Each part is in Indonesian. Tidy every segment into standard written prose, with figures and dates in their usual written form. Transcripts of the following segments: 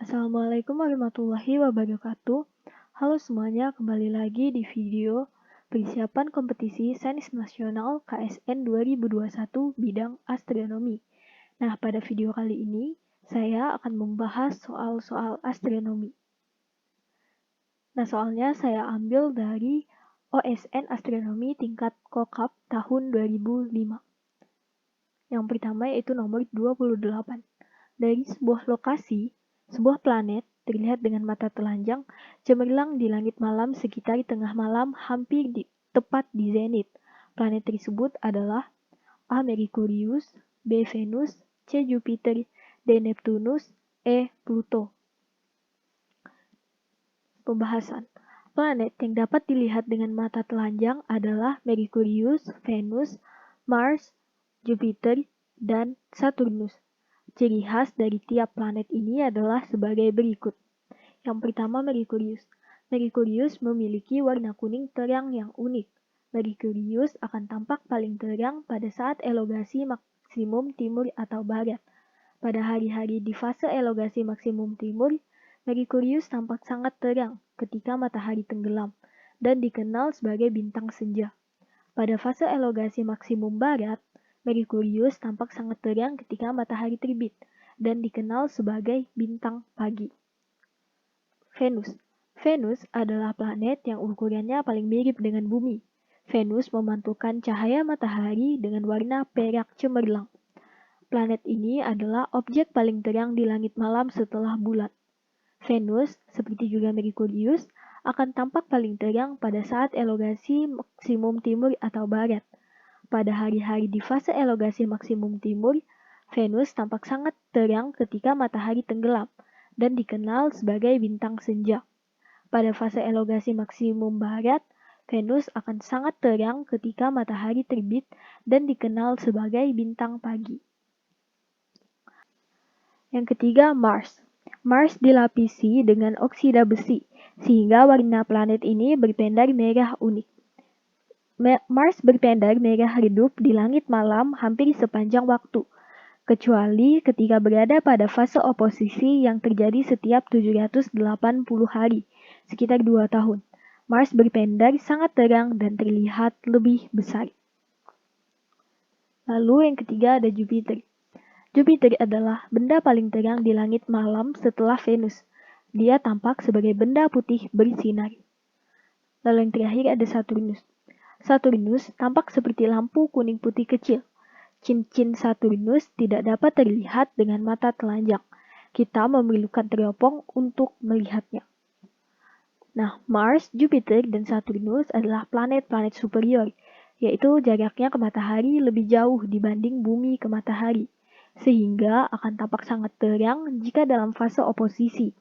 Assalamualaikum warahmatullahi wabarakatuh. Halo semuanya, kembali lagi di video persiapan kompetisi Sains Nasional KSN 2021 bidang astronomi. Nah, pada video kali ini saya akan membahas soal-soal astronomi. Nah, soalnya saya ambil dari OSN Astronomi tingkat Kokap tahun 2005. Yang pertama yaitu nomor 28. Dari sebuah lokasi, sebuah planet terlihat dengan mata telanjang cemerlang di langit malam sekitar tengah malam hampir tepat di zenit. Planet tersebut adalah A. Merkurius, B. Venus, C. Jupiter, D. Neptunus, E. Pluto. Pembahasan. Planet yang dapat dilihat dengan mata telanjang adalah Merkurius, Venus, Mars, Jupiter, dan Saturnus. Ciri khas dari tiap planet ini adalah sebagai berikut. Yang pertama, Merkurius. Merkurius memiliki warna kuning terang yang unik. Merkurius akan tampak paling terang pada saat elongasi maksimum timur atau barat. Pada hari-hari di fase elongasi maksimum timur, Merkurius tampak sangat terang ketika matahari tenggelam dan dikenal sebagai bintang senja. Pada fase elongasi maksimum barat, Merkurius tampak sangat terang ketika matahari terbit dan dikenal sebagai bintang pagi. Venus. Venus adalah planet yang ukurannya paling mirip dengan bumi. Venus memantulkan cahaya matahari dengan warna perak cemerlang. Planet ini adalah objek paling terang di langit malam setelah bulan. Venus, seperti juga Merkurius, akan tampak paling terang pada saat elongasi maksimum timur atau barat. Pada hari-hari di fase elongasi maksimum timur, Venus tampak sangat terang ketika matahari tenggelam dan dikenal sebagai bintang senja. Pada fase elongasi maksimum barat, Venus akan sangat terang ketika matahari terbit dan dikenal sebagai bintang pagi. Yang ketiga, Mars. Mars dilapisi dengan oksida besi, sehingga warna planet ini berpendar merah unik. Mars berpendar merah redup di langit malam hampir sepanjang waktu, kecuali ketika berada pada fase oposisi yang terjadi setiap 780 hari, sekitar 2 tahun. Mars berpendar sangat terang dan terlihat lebih besar. Lalu yang ketiga ada Jupiter. Jupiter adalah benda paling terang di langit malam setelah Venus. Dia tampak sebagai benda putih bersinar. Lalu yang terakhir ada Saturnus. Saturnus tampak seperti lampu kuning putih kecil. Cincin Saturnus tidak dapat terlihat dengan mata telanjang. Kita memerlukan teropong untuk melihatnya. Nah, Mars, Jupiter, dan Saturnus adalah planet-planet superior, yaitu jaraknya ke matahari lebih jauh dibanding bumi ke matahari, sehingga akan tampak sangat terang jika dalam fase oposisi.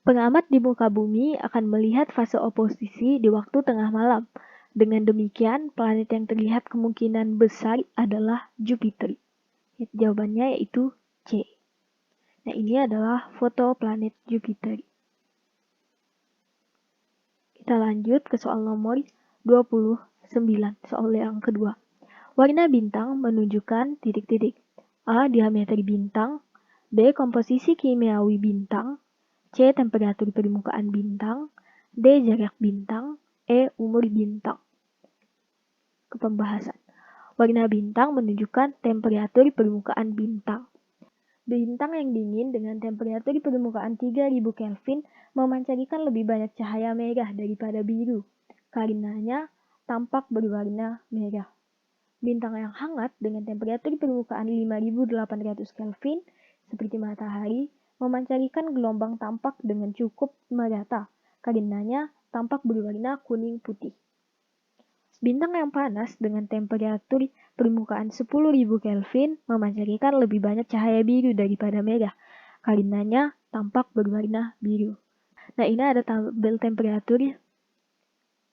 Pengamat di muka bumi akan melihat fase oposisi di waktu tengah malam. Dengan demikian, planet yang terlihat kemungkinan besar adalah Jupiter. Jawabannya yaitu C. Nah, ini adalah foto planet Jupiter. Kita lanjut ke soal nomor 29, soal yang kedua. Warna bintang menunjukkan titik-titik. A. Diameter bintang. B. Komposisi kimiawi bintang. C. Temperatur permukaan bintang. D. Jarak bintang. E. Umur bintang. Ke pembahasan. Warna bintang menunjukkan temperatur permukaan bintang. Bintang yang dingin dengan temperatur permukaan 3000 Kelvin memancarkan lebih banyak cahaya merah daripada biru. Karenanya tampak berwarna merah. Bintang yang hangat dengan temperatur permukaan 5800 Kelvin seperti matahari memancarkan gelombang tampak dengan cukup merata. Karenanya tampak berwarna kuning putih. Bintang yang panas dengan temperatur permukaan 10.000 Kelvin memancarkan lebih banyak cahaya biru daripada merah. Karenanya tampak berwarna biru. Nah, ini ada tabel temperatur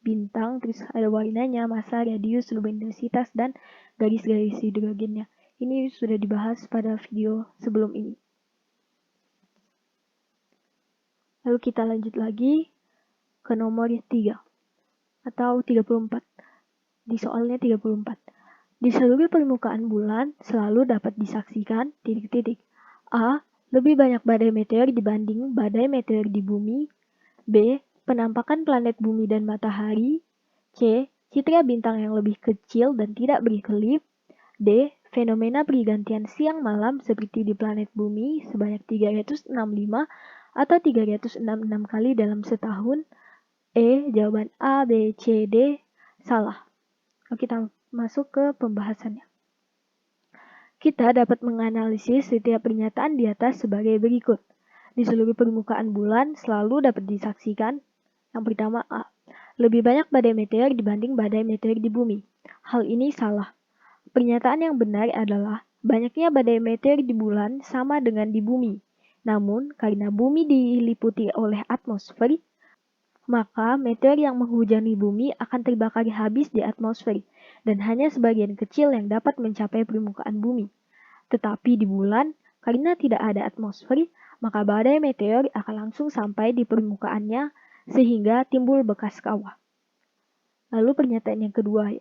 bintang, terus ada warnanya, massa, radius, luminitas, dan garis-garis hidrogennya. Ini sudah dibahas pada video sebelum ini. Lalu kita lanjut lagi ke nomor 3 atau 34. Di soalnya 34. Di seluruh permukaan bulan selalu dapat disaksikan titik-titik. A. Lebih banyak badai meteor dibanding badai meteor di bumi. B. Penampakan planet bumi dan matahari. C. Citra bintang yang lebih kecil dan tidak berkelip. D. Fenomena pergantian siang malam seperti di planet bumi sebanyak 365 atau 366 kali dalam setahun. E. Jawaban A, B, C, D salah. Oke, kita masuk ke pembahasannya. Kita dapat menganalisis setiap pernyataan di atas sebagai berikut. Di seluruh permukaan bulan selalu dapat disaksikan. Yang pertama A. Lebih banyak badai meteor dibanding badai meteor di bumi. Hal ini salah. Pernyataan yang benar adalah banyaknya badai meteor di bulan sama dengan di bumi. Namun, karena bumi diliputi oleh atmosfer, maka meteor yang menghujani bumi akan terbakar habis di atmosfer, dan hanya sebagian kecil yang dapat mencapai permukaan bumi. Tetapi di bulan, karena tidak ada atmosfer, maka badai meteor akan langsung sampai di permukaannya sehingga timbul bekas kawah. Lalu pernyataan yang kedua,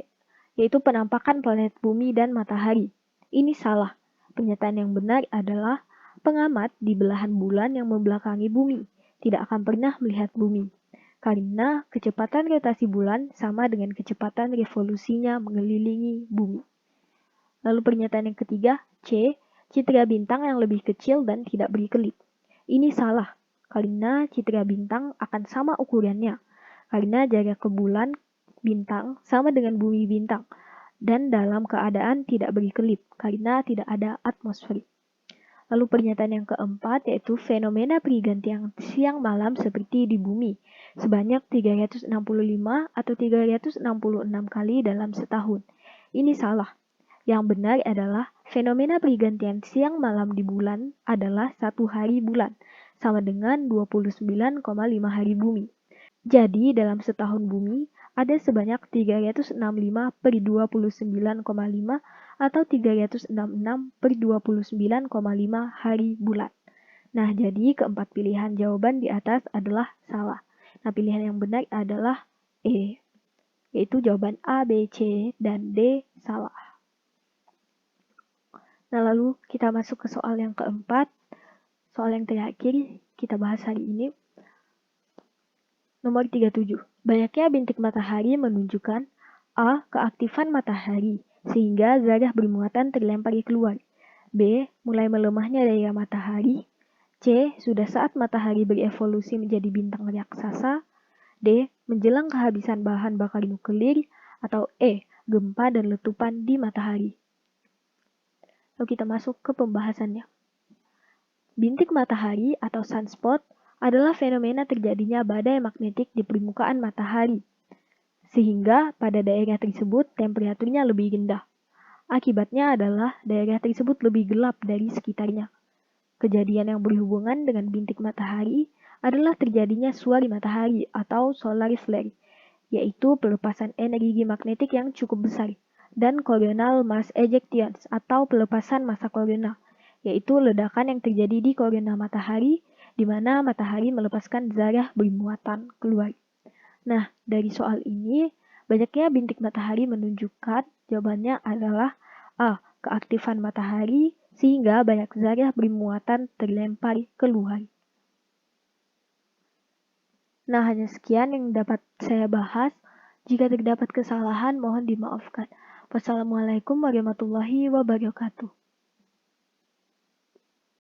yaitu penampakan planet bumi dan matahari. Ini salah. Pernyataan yang benar adalah pengamat di belahan bulan yang membelakangi bumi tidak akan pernah melihat bumi, karena kecepatan rotasi bulan sama dengan kecepatan revolusinya mengelilingi bumi. Lalu pernyataan yang ketiga, C. Citra bintang yang lebih kecil dan tidak berkelip. Ini salah, karena citra bintang akan sama ukurannya, karena jarak ke bulan bintang sama dengan bumi bintang, dan dalam keadaan tidak berkelip, karena tidak ada atmosfer. Lalu pernyataan yang keempat yaitu fenomena pergantian siang malam seperti di bumi sebanyak 365 atau 366 kali dalam setahun. Ini salah. Yang benar adalah fenomena pergantian siang malam di bulan adalah 1 hari bulan sama dengan 29,5 hari bumi. Jadi dalam setahun bumi ada sebanyak 365 per 29,5 atau 366 per 29,5 hari bulan. Nah, jadi keempat pilihan jawaban di atas adalah salah. Nah, pilihan yang benar adalah E, yaitu jawaban A, B, C, dan D salah. Nah, lalu kita masuk ke soal yang keempat. Soal yang terakhir kita bahas hari ini. Nomor 37. Banyaknya bintik matahari menunjukkan A. Keaktifan matahari, sehingga zat bermuatan terlempar keluar. B. Mulai melemahnya daya matahari. C. Sudah saat matahari berevolusi menjadi bintang raksasa. D. Menjelang kehabisan bahan bakar nuklir. Atau E. Gempa dan letupan di matahari. Lalu kita masuk ke pembahasannya. Bintik matahari atau sunspot adalah fenomena terjadinya badai magnetik di permukaan matahari, sehingga pada daerah tersebut temperaturnya lebih rendah. Akibatnya adalah daerah tersebut lebih gelap dari sekitarnya. Kejadian yang berhubungan dengan bintik matahari adalah terjadinya suari matahari atau solar flare, yaitu pelepasan energi magnetik yang cukup besar, dan coronal mass ejections atau pelepasan massa korona, yaitu ledakan yang terjadi di korona matahari, di mana matahari melepaskan zat bermuatan keluar. Nah, dari soal ini, banyaknya bintik matahari menunjukkan jawabannya adalah A. Keaktifan matahari, sehingga banyak zat bermuatan terlempar keluar. Nah, hanya sekian yang dapat saya bahas. Jika terdapat kesalahan, mohon dimaafkan. Wassalamualaikum warahmatullahi wabarakatuh.